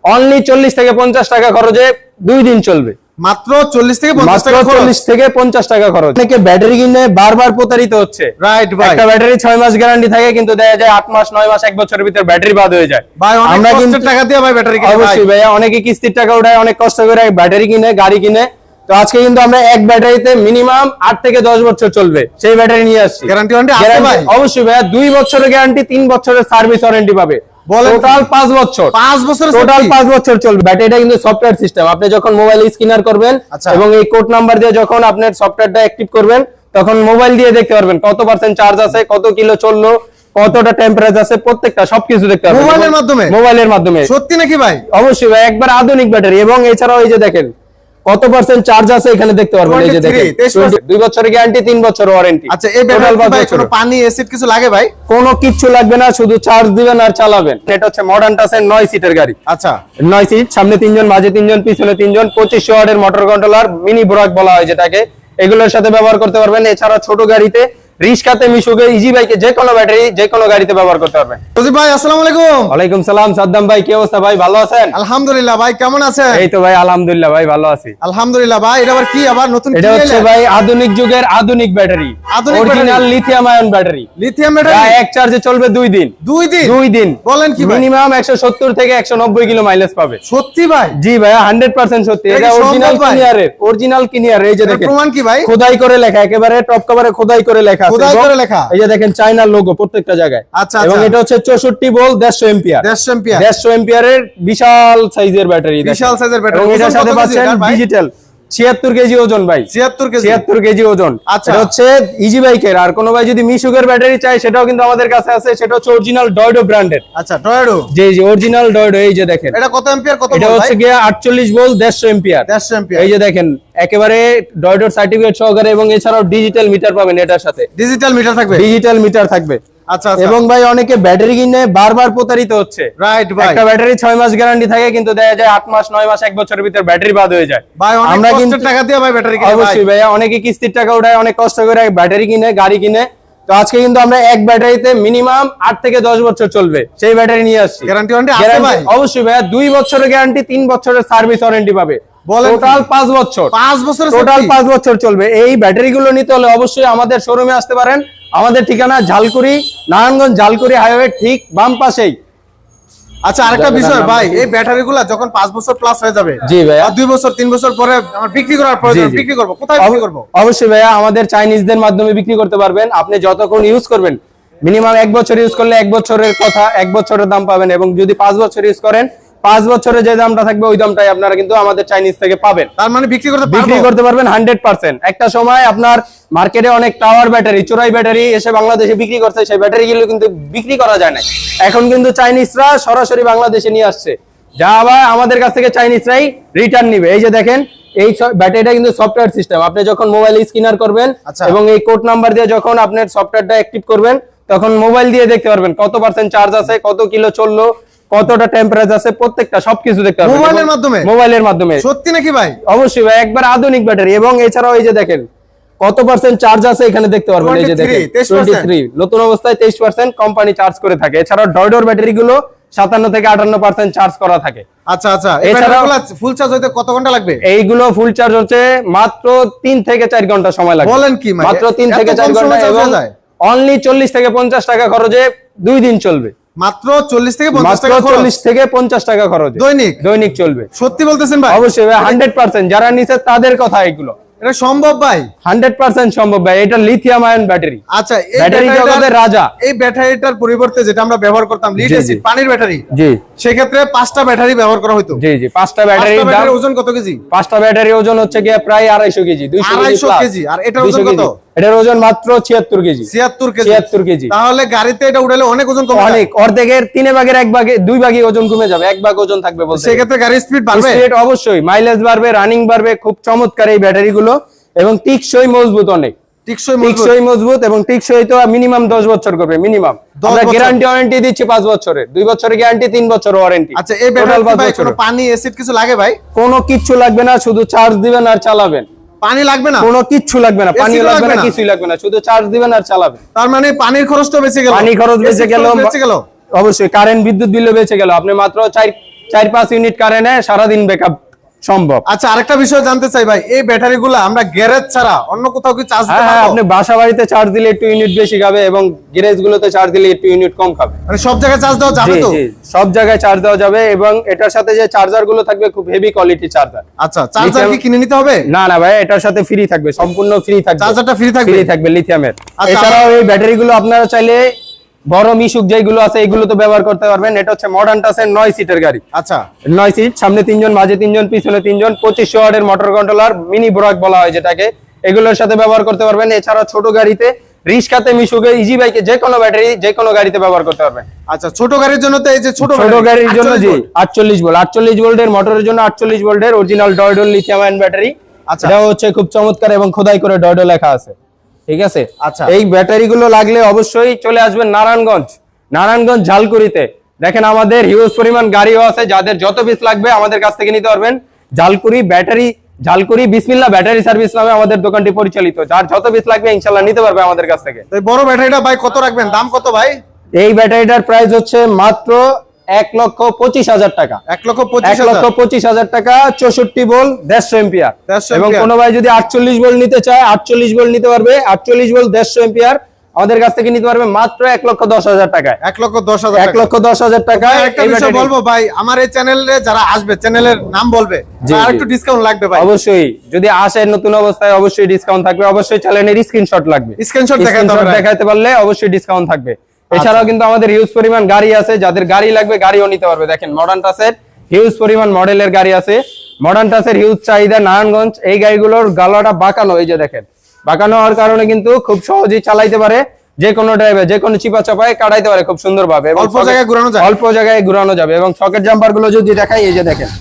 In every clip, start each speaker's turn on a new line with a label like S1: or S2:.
S1: Only 40 থেকে 50 টাকা খরচে 2 দিন চলবে।
S2: মাত্র 40 থেকে 50 টাকা খরচ।
S1: 40 থেকে 50 টাকা খরচ। অনেকে ব্যাটারি কিনে বারবার প্রতারিত হচ্ছে।
S2: রাইট ভাই।
S1: একটা ব্যাটারি 6 মাস গ্যারান্টি থাকে, কিন্তু দেখা যায় 8 মাস 9 মাস 1 বছরের ভিতর ব্যাটারি বাদ হয়ে যায়।
S2: ভাই আমরা কিন্তু টাকা দিয়ে ভাই ব্যাটারি কিনে।
S1: অবশ্যই ভাই, অনেকে কিস্তির টাকা উঠায়, অনেক কষ্ট করে ব্যাটারি কিনে, গাড়ি কিনে। তো আজকে কিন্তু আমরা এক ব্যাটারিতে মিনিমাম 8 থেকে 10 বছর চলবে সেই ব্যাটারি নিয়ে আসছি।
S2: গ্যারান্টি ওয়ারেন্টি আছে ভাই?
S1: অবশ্যই ভাই, 2 বছরের গ্যারান্টি, 3 বছরের সার্ভিস ওয়ারেন্টি পাবে। টোটাল 5 বছর।
S2: 5 বছর
S1: টোটাল 5 বছর চলবে। ব্যাটারিটা কিন্তু সফটওয়্যার সিস্টেম। আপনি যখন মোবাইলে স্ক্যানার করবেন এবং এই কোড নাম্বার দিয়ে যখন আপনার সফটওয়্যারটা অ্যাক্টিভ করবেন, তখন মোবাইল দিয়ে দেখতে পারবেন কত % চার্জ আছে, কত কিলো চললো, কতটা টেম্পারেচার আছে, প্রত্যেকটা সবকিছু দেখতে পারবেন
S2: মোবাইলের মাধ্যমে।
S1: মোবাইলের মাধ্যমে।
S2: সত্যি নাকি ভাই?
S1: অবশ্যই ভাই, একবার আধুনিক ব্যাটারি। এবং এছাড়াও এই যে দেখেন কত % চার্জ আছে এখানে দেখতে পারবেন। এই যে দেখেন 2 বছরের গ্যারান্টি, 3 বছর ওয়ারেন্টি।
S2: আচ্ছা, এই ব্যাটারি ভাই কোনো পানি অ্যাসিড কিছু লাগে ভাই?
S1: কোনো কিচ্ছু লাগবে না, শুধু চার্জ দিবেন আর চালাবেন। এটা হচ্ছে মডার্ন টাচের 9 সিটের গাড়ি।
S2: আচ্ছা,
S1: 9 সিট, সামনে 3 জন, মাঝে 3 জন, পিছনে 3 জন। 2500 ওয়াটের মোটর কন্ট্রোলার, মিনি ব্রক বলা হয় যেটাকে, এগুলোর সাথে ব্যবহার করতে পারবেন। এছাড়া ছোট গাড়িতে, রিস্কাতে, মিশুকে, ইজি বাইকে, যে কোনো ব্যাটারি যে কোনো গাড়িতে ব্যবহার করতে পারবেন।
S2: রোজি ভাই আসসালামু আলাইকুম।
S1: ওয়ালাইকুম সালাম। সাদ্দাম ভাই, কি অবস্থা ভাই? ভালো আছেন?
S2: আলহামদুলিল্লাহ ভাই, কেমন আছেন?
S1: এই তো ভাই আলহামদুলিল্লাহ ভাই, ভালো আছি।
S2: আলহামদুলিল্লাহ ভাই। এটা আবার কি, আবার নতুন?
S1: এটা হচ্ছে ভাই আধুনিক যুগের আধুনিক battery, original lithium ion battery.
S2: Lithium battery
S1: এক চার্জে চলবে 2 দিন।
S2: 2 দিন
S1: বলেন কি? মিনিমাম 170 থেকে 190 কিলো মাইলেজ পাবে।
S2: সত্যি ভাই?
S1: জি ভাই, 100% সত্যি। এটা অরিজিনাল কিনিয়ারের, অরিজিনাল কিনিয়ার। এই যে দেখেন
S2: প্রমাণ কি ভাই?
S1: খোদাই করে লেখা, একেবারে টপ কভারে খোদাই করে লেখা আছে।
S2: খোদাই করে লেখা।
S1: এই যে দেখেন চায়নার লোগো প্রত্যেকটা জায়গায়।
S2: আচ্ছা,
S1: এবং এটা হচ্ছে 64 ভোল্ট 150 এম্পিয়ার। 150 এম্পিয়ারের বিশাল সাইজের ব্যাটারি।
S2: বিশাল সাইজের ব্যাটারি।
S1: এবং এটার সাথে পাচ্ছেন ডিজিটাল 76 কেজি ওজন ভাই। 76 কেজি ওজন। এটা হচ্ছে ইজি বাইকের। আর কোন ভাই যদি মিশুকের ব্যাটারি চাই, সেটাও কিন্তু আমাদের কাছে আছে। সেটা হচ্ছে অরিজিনাল ডয়ডো ব্র্যান্ডের।
S2: আচ্ছা, ডয়ডো।
S1: জি জি, অরিজিনাল ডয়ডো। এই যে দেখেন
S2: এটা কত এম্পিয়ার, কত ভোল্ট?
S1: এটা হচ্ছে গিয়ে 48 ভোল্ট 150 এম্পিয়ার।
S2: 150 এম্পিয়ার।
S1: এই যে দেখেন একেবারে ডয়ডোর সার্টিফিকেট সহকারে। এবং এছাড়াও ডিজিটাল মিটার পাবেন এটার সাথে।
S2: ডিজিটাল মিটার থাকবে? ডিজিটাল মিটার থাকবে। আচ্ছা।
S1: এবং ভাই অনেকে ব্যাটারি কিনে বারবার প্রতারিত হচ্ছে।
S2: রাইট ভাই।
S1: একটা ব্যাটারি 6 মাস গ্যারান্টি থাকে, কিন্তু দেখা যায় 8 মাস 9 মাস 1 বছরের ভিতর ব্যাটারি বাদ হয়ে যায়।
S2: ভাই আমরা কিন্তু টাকা দিয়ে ভাই ব্যাটারি কিনে।
S1: অবশ্যই ভাই, অনেকে কিস্তির টাকা উঠায়, অনেক কষ্ট করে ব্যাটারি কিনে, গাড়ি কিনে। তো আজকে কিন্তু আমরা এক ব্যাটারিতে মিনিমাম 8 থেকে 10 বছর চলবে সেই ব্যাটারি নিয়ে আসছি।
S2: গ্যারান্টি ওয়ারেন্টি আছে ভাই?
S1: অবশ্যই ভাই, 2 বছরের গ্যারান্টি, 3 বছরের সার্ভিস ওয়ারেন্টি পাবে। টোটাল 5 বছর।
S2: 5 বছর
S1: টোটাল 5 বছর চলবে। এই ব্যাটারিগুলো নিতে হলে অবশ্যই আমাদের শোরুমে আসতে পারেন। আমাদের ঠিকানা ঝালকুড়ি, নারায়ণগঞ্জ ঝালকুড়ি হাইওয়ে ঠিক বাম পাশেই।
S2: আচ্ছা, আরেকটা বিষয় ভাই, এই ব্যাটারিগুলো যখন 5 বছর প্লাস হয়ে যাবে,
S1: জি ভাই,
S2: আর 2 বছর 3 বছর পরে আমার বিক্রি করার প্রয়োজন, বিক্রি করব, কোথায় বিক্রি করব?
S1: অবশ্যই ভাইয়া, আমাদের চাইনিজদের মাধ্যমে বিক্রি করতে পারবেন। আপনি যতক্ষণ ইউজ করবেন, মিনিমাম 1 বছর ইউজ করলে 1 বছরের কথা, 1 বছরের দাম পাবেন। এবং যদি 5 বছর ইউজ করেন, 5 বছরের যে দামটা থাকবে ওই দামটাই আপনারা কিন্তু আমাদের চাইনিজ থেকে পাবেন।
S2: তার মানে বিক্রি করতে
S1: পারবেন 100%। একটা সময় আপনার মার্কেটে অনেক টাওয়ার ব্যাটারি, চোরাই ব্যাটারি এসে বাংলাদেশে বিক্রি করছে, সেই ব্যাটারিগুলো কিন্তু বিক্রি করা যায় না। এখন কিন্তু চাইনিজরা সরাসরি বাংলাদেশে নিয়ে আসছে, যা আবার আমাদের কাছ থেকে চাইনিজরাই রিটার্ন নিবে। এই যে দেখেন এই ব্যাটারিটা কিন্তু সফটওয়্যার সিস্টেম। আপনি যখন মোবাইলে স্ক্যানার করবেন এবং এই কোড নাম্বার দিয়ে যখন আপনার সফটওয়্যারটা অ্যাক্টিভ করবেন, তখন মোবাইল দিয়ে দেখতে পারবেন কত % চার্জ আছে, কত কিলো চললো, কতটা টেম্পারেচার আছে, প্রত্যেকটা সবকিছু দেখতে পারবেন মোবাইলের মাধ্যমে।
S2: সত্যি নাকি ভাই?
S1: অবশ্যই ভাই, একবার আধুনিক ব্যাটারি। এবং এছাড়াও এই যে দেখেন কত % চার্জ আছে এখানে দেখতে পারবেন। এই যে দেখেন 23, নতুন অবস্থায় 23% কোম্পানি চার্জ করে থাকে। এছাড়াও ডয়ডোর ব্যাটারি গুলো 57 থেকে 58% চার্জ করা থাকে।
S2: আচ্ছা আচ্ছা, এই ব্যাটারিগুলো ফুল চার্জ হতে কত ঘন্টা লাগবে? এইগুলো
S1: ফুল চার্জ হচ্ছে মাত্র 3 থেকে 4 ঘন্টা সময় লাগবে।
S2: বলেন কি?
S1: মাত্র 3 থেকে 4 ঘন্টা। এবং অনলি 40 থেকে 50 টাকা খরচে 2 দিন চলবে।
S2: মাত্র 40 থেকে 50 টাকা খরচ?
S1: 40 থেকে 50 টাকা খরচ দৈনিক চলবে।
S2: সত্যি বলতেছেন ভাই?
S1: অবশ্যই ভাই, 100%। যারা নিছে তাদের কথা এগুলো।
S2: এটা সম্ভব ভাই?
S1: 100% সম্ভব ভাই। এটা লিথিয়াম আয়ন ব্যাটারি।
S2: আচ্ছা, এই
S1: ব্যাটারি জগতের রাজা।
S2: এই ব্যাটারিটার পরিবর্তে যেটা আমরা ব্যবহার করতাম লিড অ্যাসিড পানির ব্যাটারি, জি, সেই ক্ষেত্রে 5টা ব্যাটারি ব্যবহার করা হতো।
S1: জি জি, 5টা ব্যাটারির দাম,
S2: ওজন কত কেজি?
S1: 5টা ব্যাটারির ওজন হচ্ছে গিয়ে প্রায় 250 কেজি, 200
S2: কেজি। আর এটার ওজন কত?
S1: এটার ওজন মাত্র 76 কেজি।
S2: 76 কেজি। তাহলে গাড়িতে এটা উঠালে অনেক ওজন কমে যাবে।
S1: অনেক, অর্ধেকের 3 ভাগের 1 ভাগে 2 ভাগে ওজন কমে যাবে, 1 ভাগ ওজন থাকবে বলতে।
S2: সেই ক্ষেত্রে গাড়ির স্পিড বাড়বে?
S1: স্পিড অবশ্যই, মাইলেজ বাড়বে, রানিং বাড়বে। খুব চমৎকার এই ব্যাটারিগুলো। এবং টিকসই মজবুত, অনেক টিকসই মজবুত। এবং টিকসই তো মিনিমাম 10 বছর করবে মিনিমাম। আমরা গ্যারান্টি ওয়ারেন্টি দিচ্ছি 5 বছরের, 2 বছরের গ্যারান্টি, 3 বছর ওয়ারেন্টি।
S2: আচ্ছা, এই ব্যাটারি ভাই কোনো পানি অ্যাসিড কিছু লাগে ভাই?
S1: কোনো কিচ্ছু লাগবে না, শুধু চার্জ দিবেন আর চালাবেন।
S2: পানি লাগবে না?
S1: কোনো কিচ্ছু লাগবে না, পানি লাগবে না, কিছুই লাগবে না, শুধু চার্জ দিবেন আর চালাবেন।
S2: তার মানে পানির খরচটা বেঁচে গেল?
S1: পানি খরচ বেঁচে গেল অবশ্যই। কারেন্ট বিদ্যুৎ বিলও বেঁচে গেল। আপনি মাত্র 4-5 ইউনিট কারেন্টে সারাদিন ব্যাকআপ সম্ভব।
S2: আচ্ছা, আরেকটা বিষয় জানতে চাই ভাই, এই ব্যাটারিগুলো আমরা গ্যারেজ ছাড়া অন্য কোথাও কি চার্জ দিতে
S1: হ্যাঁ,
S2: পারবো?
S1: আপনি বাসা বাড়িতে চার্জ দিলে একটু ইউনিট বেশি খাবে এবং গ্যারেজ গুলোতে চার্জ দিলে একটু ইউনিট কম খাবে।
S2: মানে সব জায়গায় চার্জ দেওয়া যাবে
S1: জি
S2: তো?
S1: জি, সব জায়গায় চার্জ দেওয়া যাবে এবং এটার সাথে যে চার্জার গুলো থাকবে খুব হেভি কোয়ালিটি চার্জার।
S2: আচ্ছা, চার্জার কি কিনে নিতে হবে?
S1: না না ভাই, এটার সাথে ফ্রি থাকবে, সম্পূর্ণ ফ্রি থাকবে।
S2: চার্জারটা ফ্রি থাকবে?
S1: ফ্রি থাকবে লিথিয়ামের।
S2: আচ্ছা,
S1: এছাড়াও এই ব্যাটারি গুলো আপনারা চাইলে বড় মিশুক যেগুলো আছে এগুলো তো ব্যবহার করতে পারবেন। এটা হচ্ছে মডার্ন টাসের 9 সিটের গাড়ি।
S2: আচ্ছা,
S1: 9 সিট, সামনে 3 জন, মাঝে 3 জন, পিছনে 3 জন, 2500 ওয়াটের মোটর কন্ট্রোলার, মিনি ব্রক বলা হয় যেটাকে, এগুলোর সাথে ব্যবহার করতে পারবেন। এছাড়া ছোট গাড়িতে, রিস্কাতে, মিশুকে, ইজি বাইকে যে কোনো ব্যাটারি যে কোনো গাড়িতে ব্যবহার করতে পারবেন।
S2: আচ্ছা, ছোট গাড়ির জন্য তো এই যে ছোট
S1: গাড়ির জন্য জি 48 ভোল্ট, 48 ভোল্টের মোটরের জন্য 48 ভোল্টের অরিজিনাল ডয়ডল লিথিয়াম আয়ন ব্যাটারি।
S2: আচ্ছা,
S1: এটা হচ্ছে খুব চমৎকার এবং খোদাই করে ডয়ডল লেখা আছে, ঠিক আছে।
S2: আচ্ছা,
S1: এই ব্যাটারি গুলো লাগলে অবশ্যই চলে আসবেন নারায়ণগঞ্জ ঝালকুড়িতে। দেখেন আমাদের হিউজ পরিমাণ গাড়িও আছে, যাদের যত পিস লাগবে আমাদের কাছ থেকে নিতে পারবেন। ঝালকুড়ি বিসমিল্লাহ ব্যাটারি সার্ভিস নামে আমাদের দোকানটি পরিচালিত। যার যত পিস লাগবে ইনশাআল্লাহ নিতে পারবে আমাদের কাছ থেকে।
S2: এই বড় ব্যাটারিটা ভাই কত রাখবেন? দাম কত ভাই?
S1: এই ব্যাটারিটার প্রাইস হচ্ছে মাত্র 1,25,000 টাকা।
S2: 1,25,000
S1: টাকা, 64 ভোল্ট, 150 এম্পিয়ার। এবং কোনো ভাই যদি 48 ভোল্ট নিতে চায় 48 ভোল্ট নিতে পারবে। 48 ভোল্ট 150 এম্পিয়ার আমাদের কাছ থেকে নিতে পারবে মাত্র 1,10,000 টাকায়।
S2: 1,10,000 টাকা। একটা বিষয় বলবো ভাই, আমার এই চ্যানেলে যারা আসবে চ্যানেলের নাম বলবে, আর একটু ডিসকাউন্ট লাগবে ভাই।
S1: অবশ্যই, যদি আসেন নতুন অবস্থায় অবশ্যই ডিসকাউন্ট থাকবে। অবশ্যই চ্যানেলের স্ক্রিনশট লাগবে,
S2: স্ক্রিনশট
S1: দেখাতে পারলে অবশ্যই ডিসকাউন্ট থাকবে। এছাড়াও কিন্তু আমাদের হিউজ পরিমাণ গাড়ি আছে, যাদের গাড়ি লাগবে গাড়িও নিতে পারবে। দেখেন মডার্ন টাসের হিউজ পরিমাণ মডেলের গাড়ি আছে। মডার্ন টাসের হিউজ চাহিদা নারায়ণগঞ্জ। এই গাড়িগুলোর গালাটা বাঁকানো, এই যে দেখেন, বাঁকানো হওয়ার কারণে কিন্তু খুব সহজেই চালাইতে পারে, যে কোনো ড্রাইভার যে কোনো চিপা চাপায় কাটাইতে পারে খুব সুন্দরভাবে।
S2: অল্প জায়গায় ঘোরানো যায়।
S1: এবং সকেট জাম্পার গুলো যদি দেখাই, এই যে দেখেন,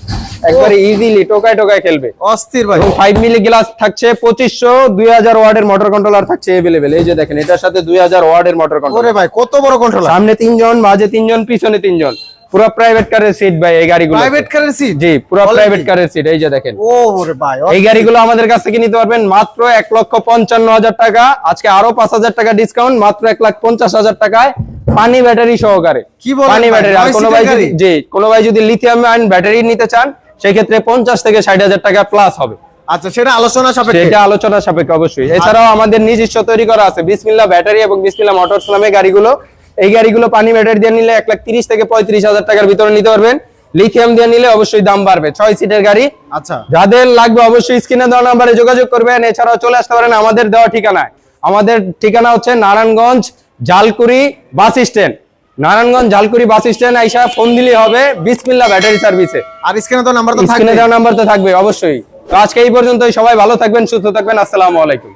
S1: একবারে ইজিলি টোকায় খেলবে,
S2: অস্থির ভাই।
S1: 5 মিলি গ্লাস থাকছে, 2500 2000 ওয়াটের মোটর কন্ট্রোলার থাকছে अवेलेबल। এই যে দেখেন, এটার সাথে 2000 ওয়াটের মোটর কন্ট্রোলার।
S2: ওরে ভাই, কত বড় কন্ট্রোলার!
S1: সামনে 3 জন, মাঝে 3 জন, পিছনে 3 জন, পুরো প্রাইভেট কারের সিট ভাই এই গাড়িগুলো।
S2: প্রাইভেট কারের সিট?
S1: জি, পুরো প্রাইভেট কারের সিট। এই যে দেখেন,
S2: ওরে ভাই,
S1: এই গাড়িগুলো আমাদের কাছ থেকে নিতে পারবেন মাত্র 1,55,000 টাকা। আজকে আরো 5,000 টাকা ডিসকাউন্ট, মাত্র 1,50,000 টাকায় পানি ব্যাটারি সহকারে।
S2: কি বলেন?
S1: পানি ব্যাটারি। আর কোনো ভাই যদি লিথিয়াম আয়ন ব্যাটারি নিতে চান সেই ক্ষেত্রে 50 থেকে 60,000 টাকা প্লাস হবে।
S2: আচ্ছা, সেটা আলোচনা
S1: সাপেক্ষে অবশ্যই। এছাড়াও আমাদের নিজস্ব তৈরি করা আছে বিসমিল্লাহ ব্যাটারি এবং বিসমিল্লাহ মোটরস নামে গাড়িগুলো। এই গাড়িগুলো পানি ব্যাটারি দিয়ে নিলে 1,30,000 থেকে 35,000 টাকার ভিতরে নিতে পারবেন। লিথিয়াম দিয়ে নিলে অবশ্যই দাম বাড়বে। 6 সিটের গাড়ি।
S2: আচ্ছা,
S1: যাদের লাগবে অবশ্যই স্ক্রিনে দেওয়া নাম্বারে যোগাযোগ করবেন। এছাড়াও চলে আসতে পারেন আমাদের দেওয়া ঠিকানায়। আমাদের ঠিকানা হচ্ছে Narayanganj Jhalkuri bus stand. Narayanganj Jhalkuri bus stand আইসা ফোন দিলে হবে বিসমিল্লাহ ব্যাটারি সার্ভিসে।
S2: আর স্ক্রিনে দেওয়া নাম্বার তো
S1: থাকবে, স্ক্রিনে দেওয়া নাম্বার তো থাকবে অবশ্যই। তো আজকে এই পর্যন্তই। সবাই ভালো থাকবেন, সুস্থ থাকবেন। আসসালামু আলাইকুম।